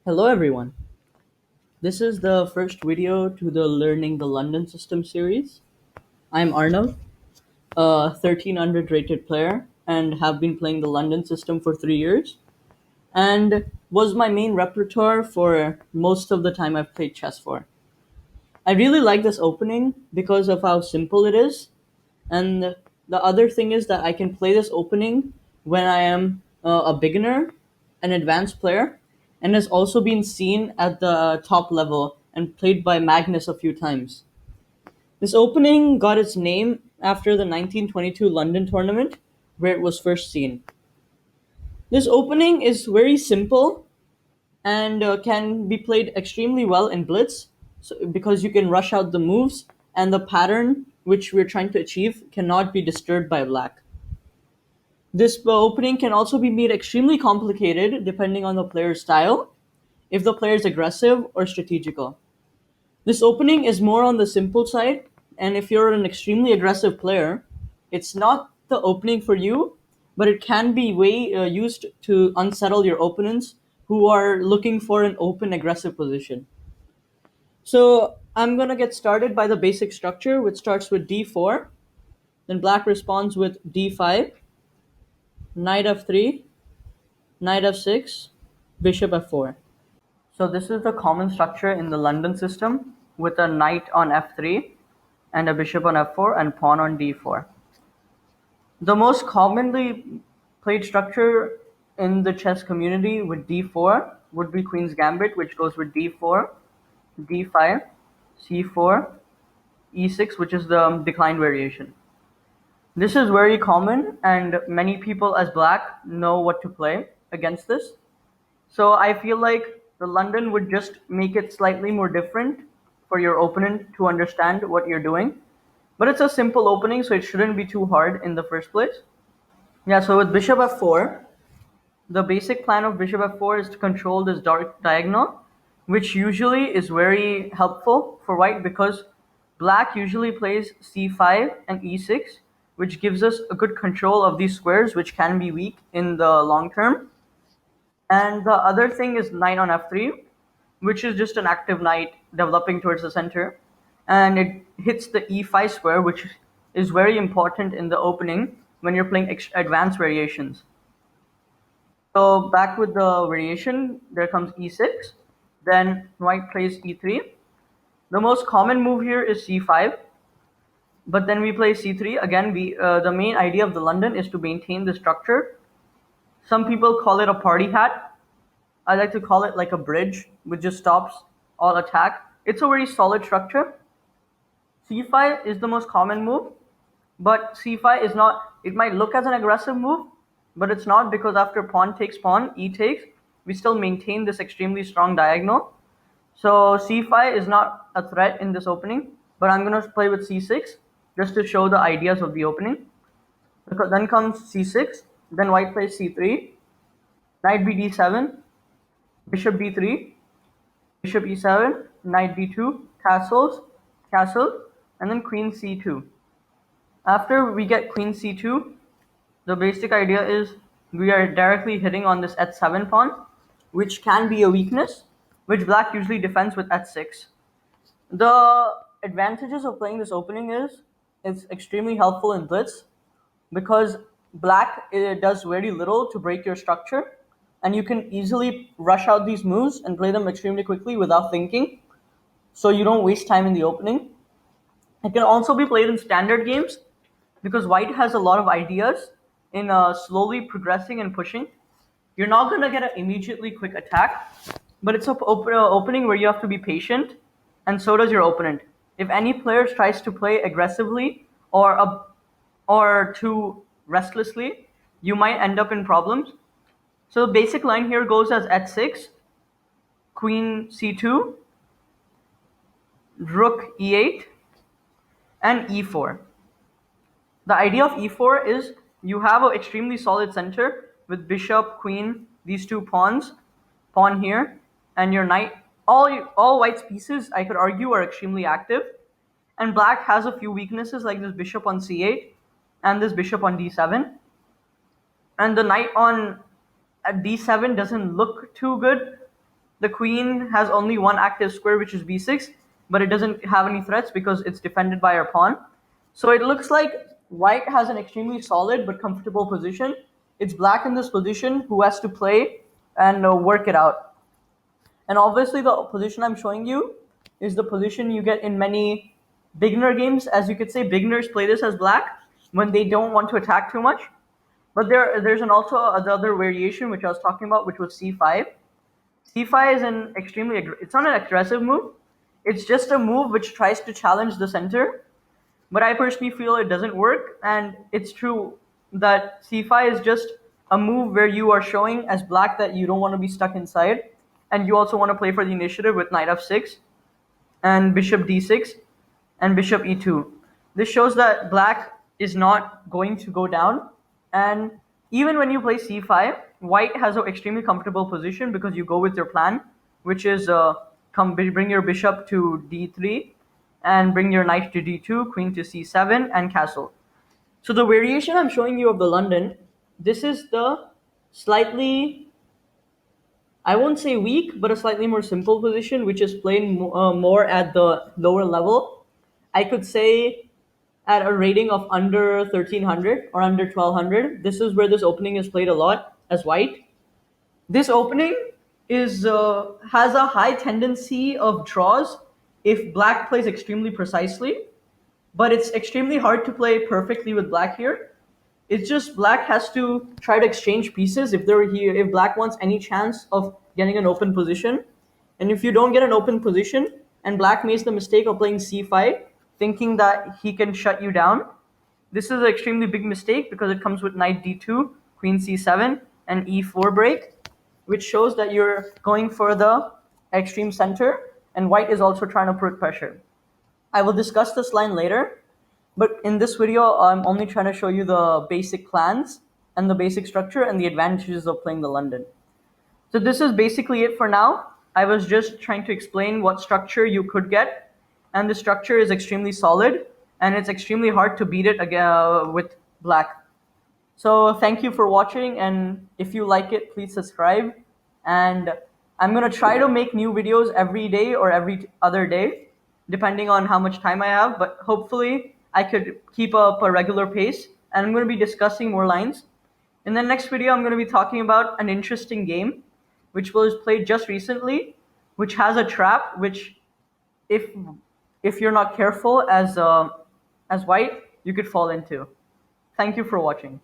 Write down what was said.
Hello everyone. This is the first video to the Learning the London System series. I'm Arnav, a 1300 rated player and have been playing the London System for 3 years and was my main repertoire for most of the time I've played chess for. I really like this opening because of how simple it is, and the other thing is that I can play this opening when I am a beginner, an advanced player, and has also been seen at the top level and played by Magnus a few times. This opening got its name after the 1922 London tournament, where it was first seen. This opening is very simple and can be played extremely well in blitz, because you can rush out the moves and the pattern which we're trying to achieve cannot be disturbed by black. This opening can also be made extremely complicated depending on the player's style, if the player is aggressive or strategical. This opening is more on the simple side, and if you're an extremely aggressive player, it's not the opening for you, but it can be used to unsettle your opponents who are looking for an open aggressive position. So I'm gonna get started by the basic structure, which starts with d4. Then black responds with d5, knight f3, knight f6, bishop f4. So this is the common structure in the London system, with a knight on f3 and a bishop on f4 and pawn on d4. The most commonly played structure in the chess community with d4 would be Queen's Gambit, which goes with d4, d5, c4, e6, which is the declined variation. This is very common, and many people as black know what to play against this. So I feel like the London would just make it slightly more different for your opponent to understand what you're doing. But it's a simple opening, so it shouldn't be too hard in the first place. Yeah, so with bishop f4, the basic plan of bishop f4 is to control this dark diagonal, which usually is very helpful for white because black usually plays c5 and e6, which gives us a good control of these squares, which can be weak in the long term. And the other thing is knight on f3, which is just an active knight developing towards the center. And it hits the e5 square, which is very important in the opening when you're playing advanced variations. So back with the variation, there comes e6. Then white plays e3. The most common move here is c5. But then we play c3. Again, the main idea of the London is to maintain the structure. Some people call it a party hat. I like to call it like a bridge, which just stops all attack. It's a very solid structure. c5 is the most common move, but c5 is not, it might look as an aggressive move, but it's not, because after pawn takes pawn, e takes, we still maintain this extremely strong diagonal. So c5 is not a threat in this opening, but I'm going to play with c6 just to show the ideas of the opening. Then comes c6, then white plays c3, knight b d7, bishop b3, bishop e7, knight b2, castles, castle, and then queen c2. After we get queen c2, the basic idea is we are directly hitting on this h7 pawn, which can be a weakness, which black usually defends with h6. The advantages of playing this opening is it's extremely helpful in blitz, because black does very little to break your structure, and you can easily rush out these moves and play them extremely quickly without thinking, so you don't waste time in the opening. It can also be played in standard games, because white has a lot of ideas in slowly progressing and pushing. You're not going to get an immediately quick attack, but it's an opening where you have to be patient, and so does your opponent. If any player tries to play aggressively or too restlessly, you might end up in problems. So the basic line here goes as h6, queen c2, rook e8, and e4. The idea of e4 is you have an extremely solid center with bishop, queen, these two pawns, pawn here, and your knight. All white's pieces, I could argue, are extremely active. And black has a few weaknesses, like this bishop on c8 and this bishop on d7. And the knight on at d7 doesn't look too good, the queen has only one active square, which is b6, but it doesn't have any threats because it's defended by our pawn. So it looks like white has an extremely solid but comfortable position. It's black in this position who has to play and work it out. And obviously, the position I'm showing you is the position you get in many beginner games. As you could say, beginners play this as black when they don't want to attack too much. But there's an also another variation which I was talking about, which was c5. c5 is an it's not an aggressive move. It's just a move which tries to challenge the center. But I personally feel it doesn't work, and it's true that c5 is just a move where you are showing as black that you don't want to be stuck inside, and you also want to play for the initiative with knight f6 and bishop d6 and bishop e2. This shows that black is not going to go down, and even when you play c5, white has an extremely comfortable position because you go with your plan, which is bring your bishop to d3 and bring your knight to d2, queen to c7, and castle. So the variation I'm showing you of the London, this is the slightly, I won't say weak, but a slightly more simple position, which is played more at the lower level. I could say at a rating of under 1300 or under 1200. This is where this opening is played a lot as white. This opening is has a high tendency of draws if black plays extremely precisely, but it's extremely hard to play perfectly with black here. It's just black has to try to exchange pieces if they're here, if black wants any chance of getting an open position. And if you don't get an open position and black makes the mistake of playing c5, thinking that he can shut you down, this is an extremely big mistake because it comes with knight d2, queen c7, and e4 break, which shows that you're going for the extreme center, and white is also trying to put pressure. I will discuss this line later, but in this video, I'm only trying to show you the basic plans and the basic structure and the advantages of playing the London. So this is basically it for now. I was just trying to explain what structure you could get, and the structure is extremely solid, and it's extremely hard to beat it again with black. So thank you for watching, and if you like it, please subscribe. And I'm gonna try to make new videos every day or every other day, depending on how much time I have, but hopefully I could keep up a regular pace, and I'm gonna be discussing more lines. In the next video, I'm gonna be talking about an interesting game, which was played just recently, which has a trap, which if you're not careful as white, you could fall into. Thank you for watching.